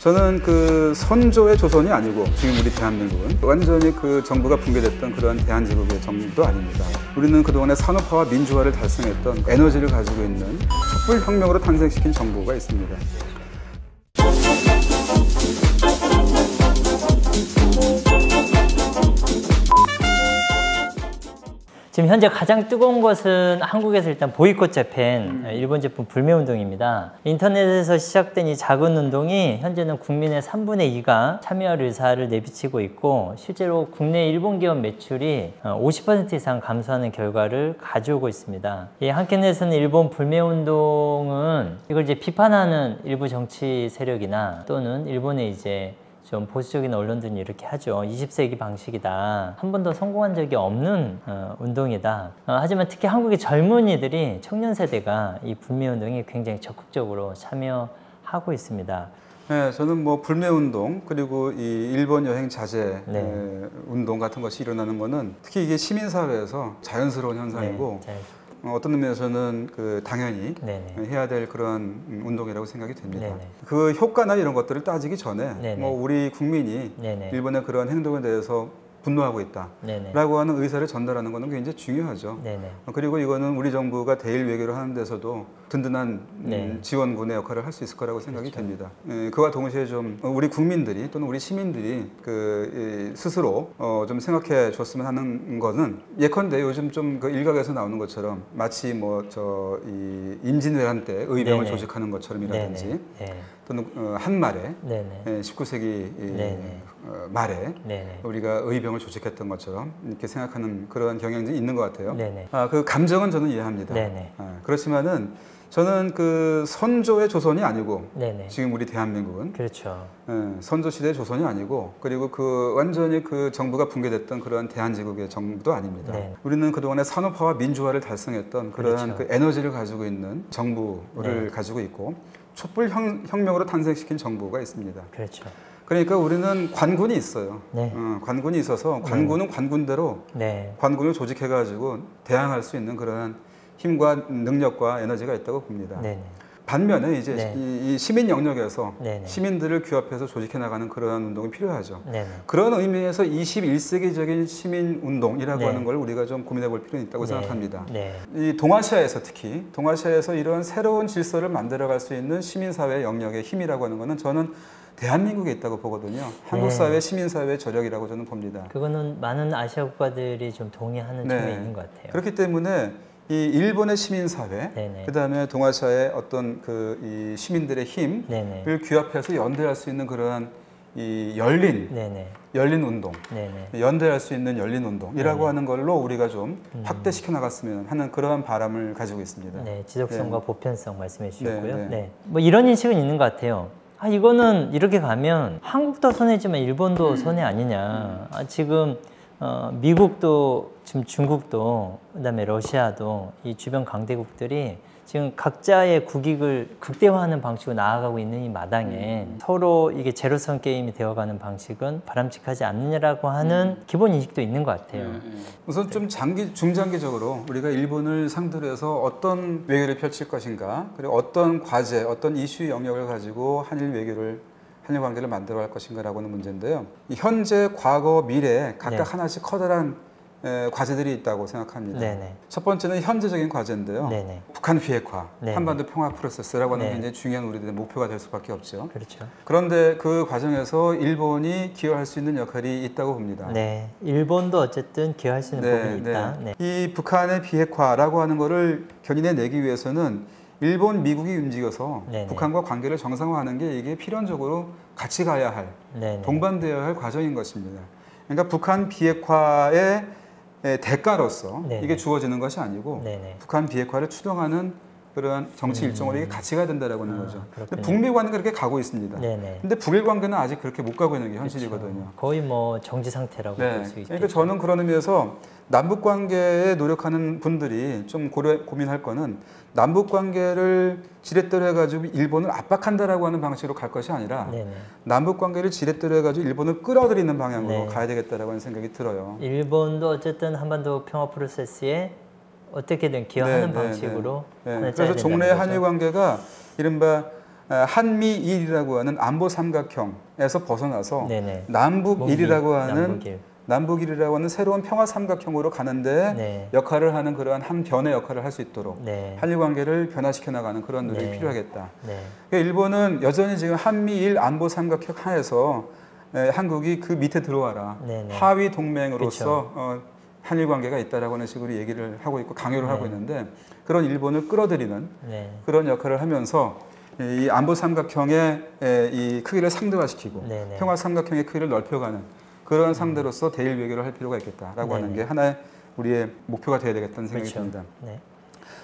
저는 그 선조의 조선이 아니고 지금 우리 대한민국은 완전히 그 정부가 붕괴됐던 그런 대한제국의 정부도 아닙니다. 우리는 그동안에 산업화와 민주화를 달성했던 에너지를 가지고 있는 촛불혁명으로 탄생시킨 정부가 있습니다. 지금 현재 가장 뜨거운 것은 한국에서 일단 보이콧 재팬, 일본 제품 불매 운동입니다. 인터넷에서 시작된 이 작은 운동이 현재는 국민의 3분의 2가 참여할 의사를 내비치고 있고, 실제로 국내 일본 기업 매출이 50% 이상 감소하는 결과를 가져오고 있습니다. 이 한켠에서는 일본 불매 운동은 이걸 이제 비판하는 일부 정치 세력이나 또는 일본의 이제 좀 보수적인 언론들은 이렇게 하죠. 20세기 방식이다. 한 번도 성공한 적이 없는 운동이다. 하지만 특히 한국의 젊은이들이, 청년 세대가 이 불매운동에 굉장히 적극적으로 참여하고 있습니다. 네, 저는 뭐 불매운동 그리고 이 일본 여행 자제 운동 같은 것이 일어나는 것은 특히 이게 시민사회에서 자연스러운 현상이고 어떤 의미에서는 그 당연히 해야 될 그런 운동이라고 생각이 됩니다. 그 효과나 이런 것들을 따지기 전에 뭐 우리 국민이 일본의 그런 행동에 대해서 분노하고 있다라고 하는 의사를 전달하는 것은 굉장히 중요하죠. 그리고 이거는 우리 정부가 대일 외교를 하는 데서도 든든한 지원군의 역할을 할 수 있을 거라고 생각이 됩니다. 그와 동시에 좀 우리 국민들이 또는 우리 시민들이 스스로 좀 생각해 줬으면 하는 거는, 예컨대 요즘 좀 그 일각에서 나오는 것처럼 마치 뭐 이 임진왜란 때 의병을 조직하는 것처럼이라든지 또는 한말에 19세기 말에 우리가 의병을 조직했던 것처럼 이렇게 생각하는 그런 경향이 있는 것 같아요. 그 감정은 저는 이해합니다. 그렇지만은 저는 그 선조의 조선이 아니고 지금 우리 대한민국은 선조 시대의 조선이 아니고, 그리고 그 완전히 그 정부가 붕괴됐던 그런 대한제국의 정부도 아닙니다. 우리는 그동안에 산업화와 민주화를 달성했던 그런 그 에너지를 가지고 있는 정부를 가지고 있고, 촛불혁명으로 탄생시킨 정부가 있습니다. 그러니까 우리는 관군이 있어요. 관군이 있어서 관군은 관군대로 관군을 조직해가지고 대항할 수 있는 그런 힘과 능력과 에너지가 있다고 봅니다. 반면에 이제 이 시민 영역에서 시민들을 규합해서 조직해 나가는 그런 운동이 필요하죠. 그런 의미에서 21세기적인 시민운동이라고 하는 걸 우리가 좀 고민해 볼 필요는 있다고 생각합니다. 이 동아시아에서, 특히 동아시아에서 이런 새로운 질서를 만들어갈 수 있는 시민사회 영역의 힘이라고 하는 것은 저는 대한민국에 있다고 보거든요. 한국사회, 시민사회의 저력이라고 저는 봅니다. 그거는 많은 아시아 국가들이 좀 동의하는 점이 있는 것 같아요. 그렇기 때문에 이 일본의 시민사회, 그 다음에 동아시아의 어떤 이 시민들의 힘을 규합해서 연대할 수 있는 그런 이 열린 운동, 연대할 수 있는 열린 운동이라고 하는 걸로 우리가 좀 확대시켜 나갔으면 하는 그런 바람을 가지고 있습니다. 지속성과 보편성 말씀해 주셨고요. 뭐 이런 인식은 있는 것 같아요. 이거는 이렇게 가면 한국도 손해지만 일본도 손해 아니냐. 지금 미국도, 지금 중국도, 그다음에 러시아도, 이 주변 강대국들이 지금 각자의 국익을 극대화하는 방식으로 나아가고 있는 이 마당에 서로 이게 제로섬 게임이 되어가는 방식은 바람직하지 않느냐라고 하는 기본 인식도 있는 것 같아요. 우선 좀 중장기적으로 우리가 일본을 상대로 해서 어떤 외교를 펼칠 것인가, 그리고 어떤 과제, 어떤 이슈 영역을 가지고 한일 관계를 만들어 갈 것인가라고 하는 문제인데요. 현재, 과거, 미래 각각 하나씩 커다란 과제들이 있다고 생각합니다. 첫 번째는 현재적인 과제인데요. 북한 비핵화, 한반도 평화 프로세스라고 하는 굉장히 중요한 우리들의 목표가 될 수밖에 없죠. 그런데 그 과정에서 일본이 기여할 수 있는 역할이 있다고 봅니다. 일본도 어쨌든 기여할 수 있는 부분이 있다. 이 북한의 비핵화라고 하는 거를 견인해내기 위해서는 일본, 미국이 움직여서 북한과 관계를 정상화하는 게 이게 필연적으로 같이 가야 할, 동반되어야 할 과정인 것입니다. 그러니까 북한 비핵화의 대가로서 이게 주어지는 것이 아니고 북한 비핵화를 추동하는 그런 정치 일정으로 이게 같이 가야 된다라고 하는 거죠. 근데 북미 관계가 그렇게 가고 있습니다. 근데 북일 관계는 아직 그렇게 못 가고 있는 게 현실이거든요. 거의 뭐 정지 상태라고 볼 수 있죠. 그러니까 저는 그런 의미에서 남북 관계에 노력하는 분들이 좀 고민할 거는, 남북 관계를 지렛대로 해가지고 일본을 압박한다라고 하는 방식으로 갈 것이 아니라 남북 관계를 지렛대로 해가지고 일본을 끌어들이는 방향으로 가야 되겠다라고 하는 생각이 들어요. 일본도 어쨌든 한반도 평화 프로세스에 어떻게든 기여하는 방식으로 그래서 종래 한일 관계가 이른바 한미일이라고 하는 안보 삼각형에서 벗어나서 네네. 남북일이라고 하는 새로운 평화 삼각형으로 가는데 네. 역할을 하는 그러한 한 변의 역할을 할 수 있도록 네. 한일 관계를 변화시켜 나가는 그런 노력이 네. 필요하겠다. 네. 그러니까 일본은 여전히 지금 한미일 안보 삼각형 하에서 한국이 그 밑에 들어와라. 네네. 하위 동맹으로서 한일 관계가 있다라고 하는 식으로 얘기를 하고 있고 강요를 하고 있는데 그런 일본을 끌어들이는 그런 역할을 하면서 이 안보 삼각형의 이 크기를 상대화시키고 평화 삼각형의 크기를 넓혀가는 그런 상대로서 대일 외교를 할 필요가 있겠다라고 하는 게 하나의 우리의 목표가 되어야 되겠다는 생각이 듭니다.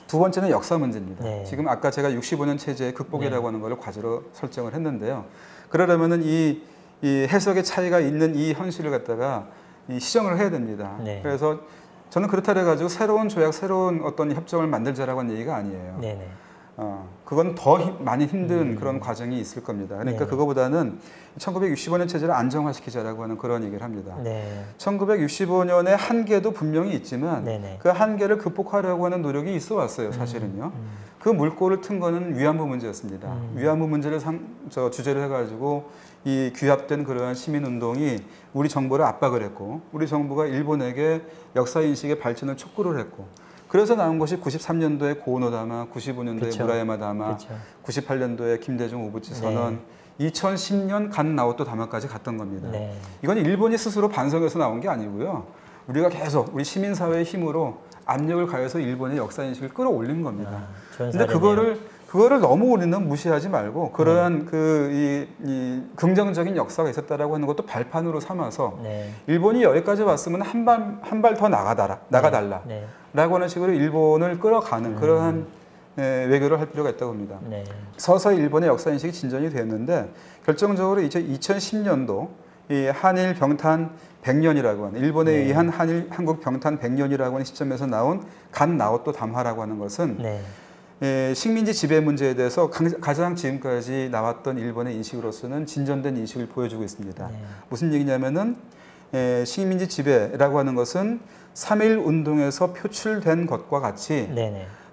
두 번째는 역사 문제입니다. 지금 아까 제가 65년 체제의 극복이라고 하는 걸 과제로 설정을 했는데요. 그러려면은 이 해석의 차이가 있는 이 현실을 갖다가 이 시정을 해야 됩니다. 그래서 저는 그렇다 해가지고 새로운 조약, 새로운 어떤 협정을 만들자라고 하는 얘기가 아니에요. 그건 더 많이 힘든 그런 과정이 있을 겁니다. 그러니까 그거보다는 1965년 체제를 안정화시키자라고 하는 그런 얘기를 합니다. 1965년의 한계도 분명히 있지만 그 한계를 극복하려고 하는 노력이 있어 왔어요, 사실은요. 그 물꼬를 튼 거는 위안부 문제였습니다. 위안부 문제를 주제로 해가지고 이 규합된 그러한 시민운동이 우리 정부를 압박을 했고 우리 정부가 일본에게 역사인식의 발전을 촉구를 했고 그래서 나온 것이 93년도에 고노다마, 95년도에 무라야마다마, 98년도에 김대중 오부치 선언, 2010년 간 나오토 다마까지 갔던 겁니다. 이건 일본이 스스로 반성해서 나온 게 아니고요. 우리가 계속 우리 시민사회의 힘으로 압력을 가해서 일본의 역사인식을 끌어올린 겁니다. 그런데 그거를 너무 우리는 무시하지 말고 그러한 이 긍정적인 역사가 있었다라고 하는 것도 발판으로 삼아서 일본이 여기까지 왔으면 한 발 더 나가달라. 라고 하는 식으로 일본을 끌어가는 그러한 외교를 할 필요가 있다고 봅니다. 서서히 일본의 역사인식이 진전이 됐는데 결정적으로 이제 2010년도 이 한일 병탄 100년이라고 하는 일본에 의한 한국 병탄 100년이라고 하는 시점에서 나온 간 나오토 담화라고 하는 것은 식민지 지배 문제에 대해서 가장 지금까지 나왔던 일본의 인식으로서는 진전된 인식을 보여주고 있습니다. 무슨 얘기냐면은 식민지 지배라고 하는 것은 3.1 운동에서 표출된 것과 같이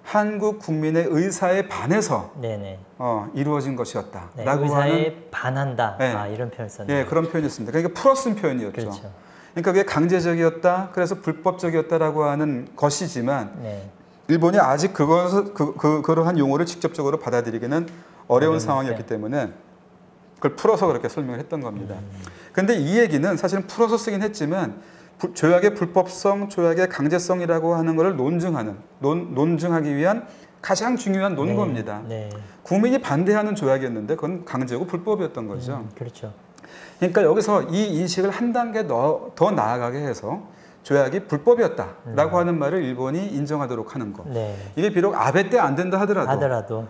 한국 국민의 의사에 반해서 이루어진 것이었다라고 의사에 하는 반한다. 이런 표현을 썼네요. 그런 표현이었습니다. 그러니까 플러스 표현이었죠. 그렇죠. 그러니까 그게 강제적이었다, 그래서 불법적이었다라고 하는 것이지만 일본이 아직 그러한 용어를 직접적으로 받아들이기는 어려운 상황이었기 때문에 그걸 풀어서 그렇게 설명을 했던 겁니다. 그런데 이 얘기는 사실은 풀어서 쓰긴 했지만 조약의 불법성, 조약의 강제성이라고 하는 것을 논증하기 위한 가장 중요한 논거입니다. 국민이 반대하는 조약이었는데 그건 강제고 불법이었던 거죠. 그렇죠. 그러니까 여기서 이 인식을 한 단계 더 나아가게 해서 조약이 불법이었다라고 하는 말을 일본이 인정하도록 하는 거. 이게 비록 아베 때 안 된다 하더라도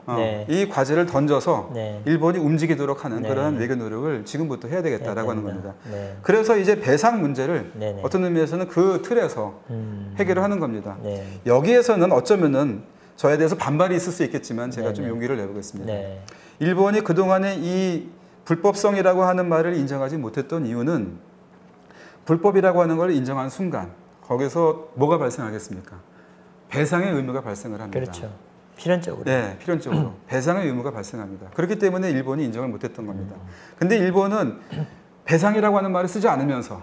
이 과제를 던져서 일본이 움직이도록 하는 그러한 외교 노력을 지금부터 해야 되겠다라고 하는 겁니다. 그래서 이제 배상 문제를 어떤 의미에서는 그 틀에서 해결을 하는 겁니다. 여기에서는 어쩌면은 저에 대해서 반발이 있을 수 있겠지만 제가 좀 용기를 내보겠습니다. 일본이 그동안에 이 불법성이라고 하는 말을 인정하지 못했던 이유는 불법이라고 하는 걸 인정한 순간 거기서 뭐가 발생하겠습니까? 배상의 의무가 발생을 합니다. 그렇죠. 필연적으로. 필연적으로. 배상의 의무가 발생합니다. 그렇기 때문에 일본이 인정을 못했던 겁니다. 근데 일본은 배상이라고 하는 말을 쓰지 않으면서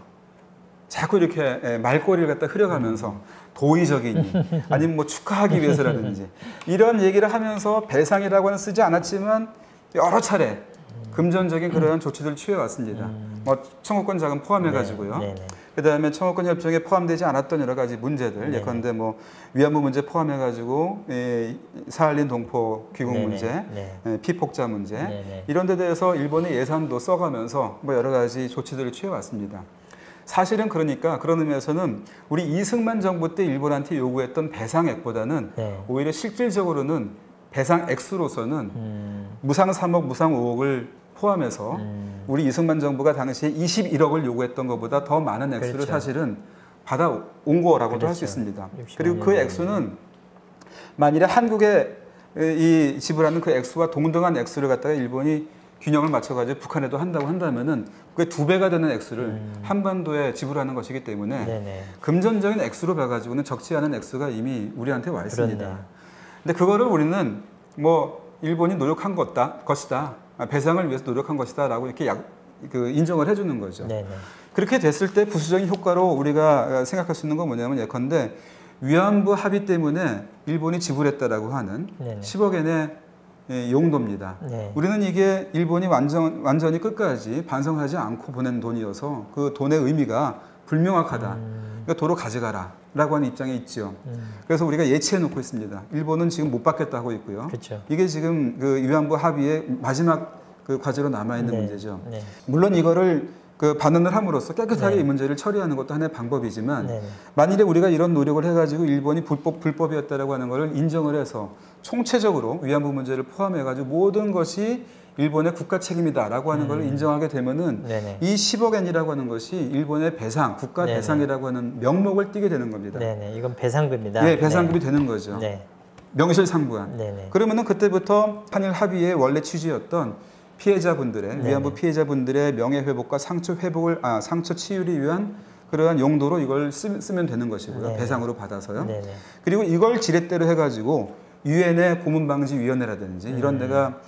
자꾸 이렇게 말꼬리를 갖다 흐려가면서 도의적이니 아니면 뭐 축하하기 위해서라든지 이런 얘기를 하면서 배상이라고 하는 쓰지 않았지만 여러 차례 금전적인 그러한 조치들을 취해왔습니다. 뭐 청구권 자금 포함해가지고요. 그다음에 청구권 협정에 포함되지 않았던 여러 가지 문제들, 예컨대 뭐 위안부 문제 포함해가지고 사할린 동포 귀국 문제, 피폭자 문제 이런 데 대해서 일본의 예산도 써가면서 뭐 여러 가지 조치들을 취해왔습니다. 사실은 그러니까 그런 의미에서는 우리 이승만 정부 때 일본한테 요구했던 배상액보다는 오히려 실질적으로는 배상 액수로서는 무상 3억, 무상 5억을 포함해서 우리 이승만 정부가 당시에 21억을 요구했던 것보다 더 많은 액수를 사실은 받아온 거라고도 할 수 있습니다. 그리고 그 액수는 만일에 한국에 이 지불하는 그 액수와 동등한 액수를 갖다가 일본이 균형을 맞춰가지고 북한에도 한다고 한다면은 그게 2배가 되는 액수를 한반도에 지불하는 것이기 때문에 금전적인 액수로 봐가지고는 적지 않은 액수가 이미 우리한테 와 있습니다. 근데 그거를 우리는 뭐 일본이 노력한 것이다. 배상을 위해서 노력한 것이다라고 이렇게 인정을 해주는 거죠. 네네. 그렇게 됐을 때 부수적인 효과로 우리가 생각할 수 있는 건 뭐냐면 예컨대 위안부 합의 때문에 일본이 지불했다라고 하는 네네. 10억 엔의 용도입니다. 네. 우리는 이게 일본이 완전히 끝까지 반성하지 않고 보낸 돈이어서 그 돈의 의미가 불명확하다. 그러니까 도로 가져가라 라고 하는 입장에 있죠. 그래서 우리가 예치해 놓고 있습니다. 일본은 지금 못 받겠다 하고 있고요. 그쵸. 이게 지금 그 위안부 합의의 마지막 그 과제로 남아있는 네. 문제죠. 네. 물론 이거를 그 반응을 함으로써 깨끗하게 네. 이 문제를 처리하는 것도 하나의 방법이지만 네. 만일에 우리가 이런 노력을 해가지고 일본이 불법이었다라고 하는 것을 인정을 해서 총체적으로 위안부 문제를 포함해가지고 모든 것이 일본의 국가 책임이다라고 하는 걸 인정하게 되면은 네네. 이 10억 엔이라고 하는 것이 일본의 배상, 국가 네네. 배상이라고 하는 명목을 띠게 되는 겁니다. 네네. 이건 배상금이다. 네, 배상금이 네. 되는 거죠. 네. 명실상부한. 네네. 그러면은 그때부터 한일 합의의 원래 취지였던 피해자분들의 네네. 위안부 피해자분들의 명예회복과 상처 치유를 위한 그러한 용도로 이걸 쓰면 되는 것이고요. 네네. 배상으로 받아서요. 네네. 그리고 이걸 지렛대로 해가지고 유엔의 고문방지위원회라든지 이런 데가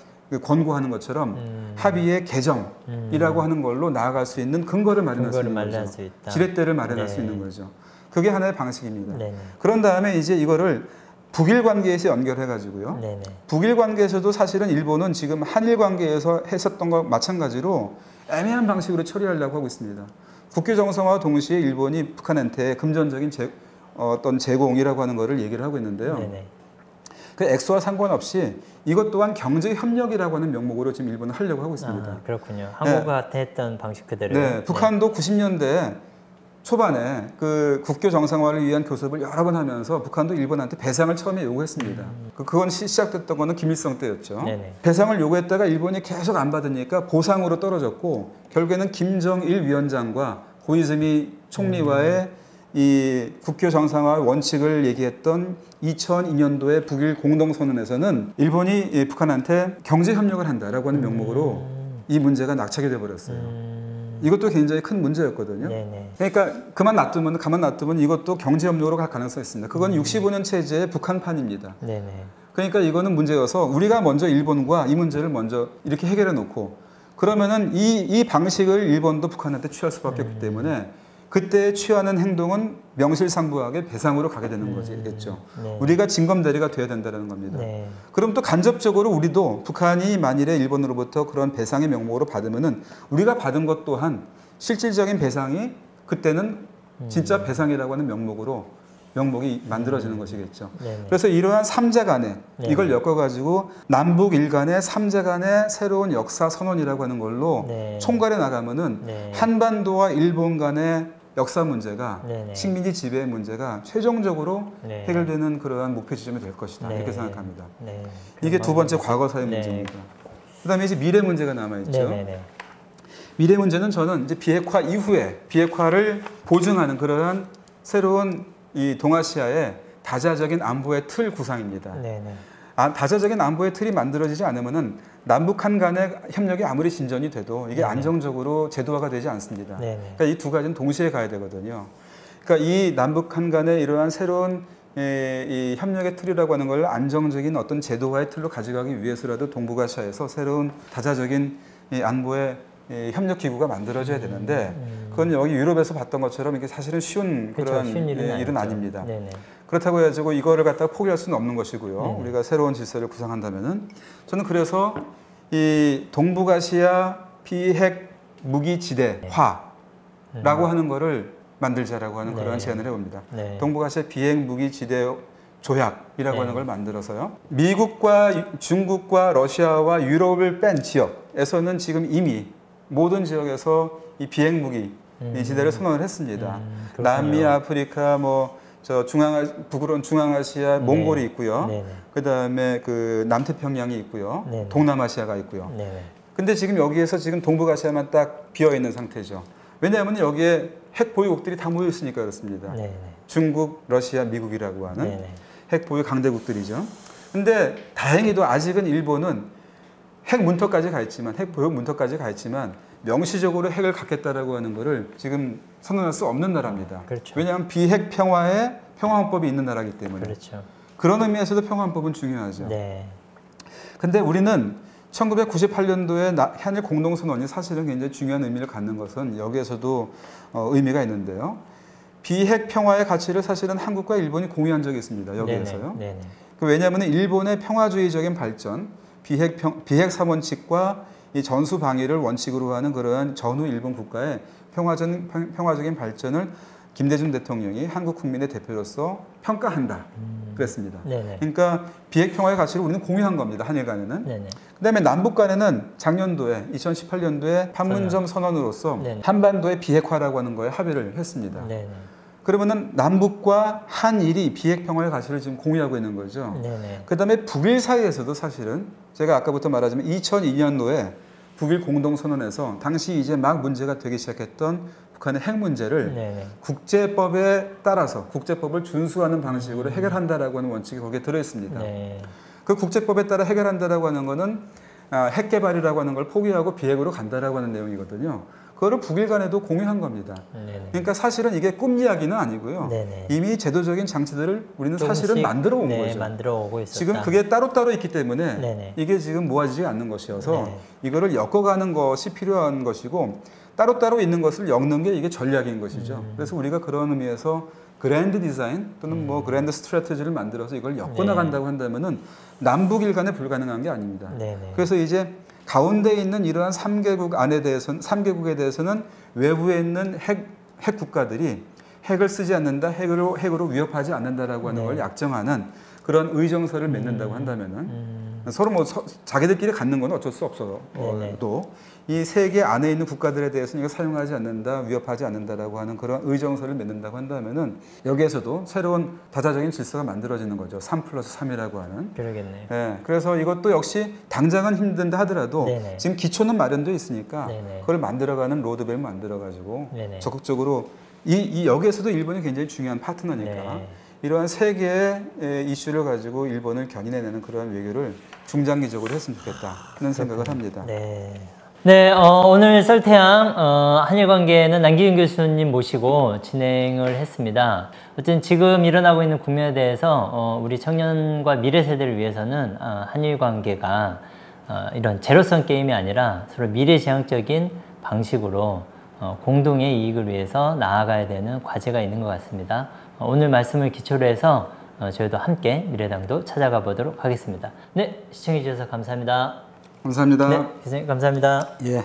권고하는 것처럼 합의의 개정이라고 하는 걸로 나아갈 수 있는 근거를 마련할 수 있는 거죠. 수 있다. 지렛대를 마련할 네. 수 있는 거죠. 그게 하나의 방식입니다. 네네. 그런 다음에 이제 이거를 북일 관계에서 연결해 가지고요. 네네. 북일 관계에서도 사실은 일본은 지금 한일 관계에서 했었던 것 마찬가지로 애매한 방식으로 처리하려고 하고 있습니다. 국교 정상화와 동시에 일본이 북한한테 금전적인 어떤 제공이라고 하는 것을 얘기를 하고 있는데요. 네네. 그 액수와 상관없이 이것 또한 경제 협력이라고 하는 명목으로 지금 일본은 하려고 하고 있습니다. 아, 그렇군요. 한국과 했던 방식 그대로. 네, 북한도 90년대 초반에 그 국교 정상화를 위한 교섭을 여러 번 하면서 북한도 일본한테 배상을 처음에 요구했습니다. 그건 시작됐던 거는 김일성 때였죠. 네네. 배상을 요구했다가 일본이 계속 안 받으니까 보상으로 떨어졌고 결국에는 김정일 위원장과 고이즈미 총리와의 이 국교 정상화 원칙을 얘기했던 2002년도에 북일 공동선언에서는 일본이 북한한테 경제 협력을 한다라고 하는 명목으로 이 문제가 낙찰이 돼 버렸어요. 이것도 굉장히 큰 문제였거든요. 네네. 그러니까 가만 놔두면 이것도 경제 협력으로 갈 가능성이 있습니다. 그건 65년 체제의 북한판입니다. 네네. 그러니까 이거는 문제여서 우리가 먼저 일본과 이 문제를 먼저 이렇게 해결해 놓고 그러면은 이 방식을 일본도 북한한테 취할 수밖에 없기 때문에 그때 취하는 행동은 명실상부하게 배상으로 가게 되는 거겠죠. 네. 우리가 징검다리가 돼야 된다는 겁니다. 네. 그럼 또 간접적으로 우리도 북한이 만일에 일본으로부터 그런 배상의 명목으로 받으면은 우리가 받은 것 또한 실질적인 배상이 그때는 진짜 배상이라고 하는 명목이 만들어지는 것이겠죠. 네네. 그래서 이러한 3자 간에 네. 이걸 엮어가지고 남북 일 간의 3자 간의 새로운 역사 선언이라고 하는 걸로 네. 총괄해 나가면은 네. 한반도와 일본 간의 역사 문제가 네네. 식민지 지배 문제가 최종적으로 네. 해결되는 그러한 목표 지점이 될 것이다. 네. 이렇게 생각합니다. 네. 이게 두 번째 과거사의 네. 문제입니다. 그다음에 이제 미래 문제가 남아 있죠. 네네네. 미래 문제는 저는 이제 비핵화 이후에 비핵화를 보증하는 그러한 새로운 이 동아시아의 다자적인 안보의 틀 구상입니다. 네네. 다자적인 안보의 틀이 만들어지지 않으면은 남북한 간의 협력이 아무리 진전이 돼도 이게 네네. 안정적으로 제도화가 되지 않습니다. 네네. 그러니까 이 두 가지는 동시에 가야 되거든요. 그러니까 이 남북한 간의 이러한 새로운 이 협력의 틀이라고 하는 걸 안정적인 어떤 제도화의 틀로 가져가기 위해서라도 동북아시아에서 새로운 다자적인 이 안보의 협력 기구가 만들어져야 되는데 그건 여기 유럽에서 봤던 것처럼 이게 사실은 쉬운 그렇죠. 그런 쉬운 일은 아닙니다. 네네. 그렇다고 해가지고 이거를 갖다가 포기할 수는 없는 것이고요. 네. 우리가 새로운 질서를 구상한다면은 저는 그래서 이 동북아시아 비핵 무기 지대화라고 하는 거를 만들자라고 하는 네. 그러한 제안을 해봅니다. 네. 동북아시아 비핵 무기 지대 조약이라고 네. 하는 걸 만들어서요. 미국과 중국과 러시아와 유럽을 뺀 지역에서는 지금 이미 모든 지역에서 이 비핵 무기 이 지대를 선언을 했습니다. 그렇군요. 남미, 아프리카, 북으로는 중앙아시아, 몽골이 있고요. 네네. 그 다음에 그 남태평양이 있고요. 네네. 동남아시아가 있고요. 네네. 근데 지금 여기에서 지금 동북아시아만 딱 비어 있는 상태죠. 왜냐하면 여기에 핵 보유국들이 다 모여 있으니까 그렇습니다. 네네. 중국, 러시아, 미국이라고 하는 네네. 핵 보유 강대국들이죠. 근데 다행히도 아직은 일본은 핵 문턱까지 가 있지만, 핵 보유 문턱까지 가 있지만 명시적으로 핵을 갖겠다라고 하는 것을 지금 선언할 수 없는 나라입니다. 그렇죠. 왜냐하면 비핵 평화에 평화헌법이 있는 나라이기 때문에. 그렇죠. 그런 의미에서도 평화헌법은 중요하죠. 네. 근데 우리는 1998년도에 한일 공동선언이 사실은 굉장히 중요한 의미를 갖는 것은 여기에서도 의미가 있는데요. 비핵 평화의 가치를 사실은 한국과 일본이 공유한 적이 있습니다. 여기에서요. 네네. 왜냐하면 일본의 평화주의적인 발전, 비핵 3원칙과 이 전수 방위를 원칙으로 하는 그러한 전후 일본 국가의 평화적인 발전을 김대중 대통령이 한국 국민의 대표로서 평가한다. 그랬습니다. 네네. 그러니까 비핵 평화의 가치를 우리는 공유한 겁니다. 한일 간에는. 네네. 그다음에 남북 간에는 작년도에 2018년도에 판문점 선언으로서 네네. 한반도의 비핵화라고 하는 거에 합의를 했습니다. 네네. 그러면은 남북과 한일이 비핵 평화의 가치를 지금 공유하고 있는 거죠. 네네. 그다음에 북일 사이에서도 사실은 제가 아까부터 말하자면 2002년도에 북일 공동선언에서 당시 이제 막 문제가 되기 시작했던 북한의 핵 문제를 네네. 국제법에 따라서 국제법을 준수하는 방식으로 해결한다라고 하는 원칙이 거기에 들어 있습니다. 네. 그 국제법에 따라 해결한다라고 하는 거는 핵 개발이라고 하는 걸 포기하고 비핵으로 간다라고 하는 내용이거든요. 그거를 북일 간에도 공유한 겁니다. 네네. 그러니까 사실은 이게 꿈 이야기는 아니고요. 네네. 이미 제도적인 장치들을 우리는 사실은 조금씩, 만들어 온 네, 거죠. 만들어 오고 있었다. 지금 그게 따로따로 있기 때문에 네네. 이게 지금 모아지지 않는 것이어서 네네. 이거를 엮어가는 것이 필요한 것이고 따로따로 있는 것을 엮는 게 이게 전략인 것이죠. 그래서 우리가 그런 의미에서 그랜드 디자인 또는 뭐 그랜드 스트래티지를 만들어서 이걸 엮어나간다고 한다면은 남북일 간에 불가능한 게 아닙니다. 네네. 그래서 이제 가운데 있는 이러한 3개국에 대해서는 외부에 있는 핵 국가들이 핵을 쓰지 않는다, 핵으로 위협하지 않는다라고 하는 걸 약정하는 그런 의정서를 맺는다고 한다면은 서로 뭐 자기들끼리 갖는 건 어쩔 수 없어도 이 세계 안에 있는 국가들에 대해서는 이거 사용하지 않는다, 위협하지 않는다라고 하는 그런 의정서를 맺는다고 한다면은 여기에서도 새로운 다자적인 질서가 만들어지는 거죠. 3+3이라고 하는. 그러겠네요. 예, 그래서 이것도 역시 당장은 힘든다 하더라도 네네. 지금 기초는 마련되어 있으니까 네네. 그걸 만들어가는 로드맵을 만들어가지고 네네. 적극적으로 이 여기에서도 일본이 굉장히 중요한 파트너니까 네. 이러한 세계의 이슈를 가지고 일본을 견인해내는 그런 외교를 중장기적으로 했으면 좋겠다 하는 생각을 합니다. 네. 네, 오늘 썰태양 한일 관계는 남기윤 교수님 모시고 진행을 했습니다. 어쨌든 지금 일어나고 있는 국면에 대해서 우리 청년과 미래 세대를 위해서는 한일 관계가 이런 제로섬 게임이 아니라 서로 미래지향적인 방식으로 공동의 이익을 위해서 나아가야 되는 과제가 있는 것 같습니다. 오늘 말씀을 기초로 해서 저희도 함께 미래당도 찾아가 보도록 하겠습니다. 네, 시청해 주셔서 감사합니다. 감사합니다. 네, 교수님 감사합니다. 예.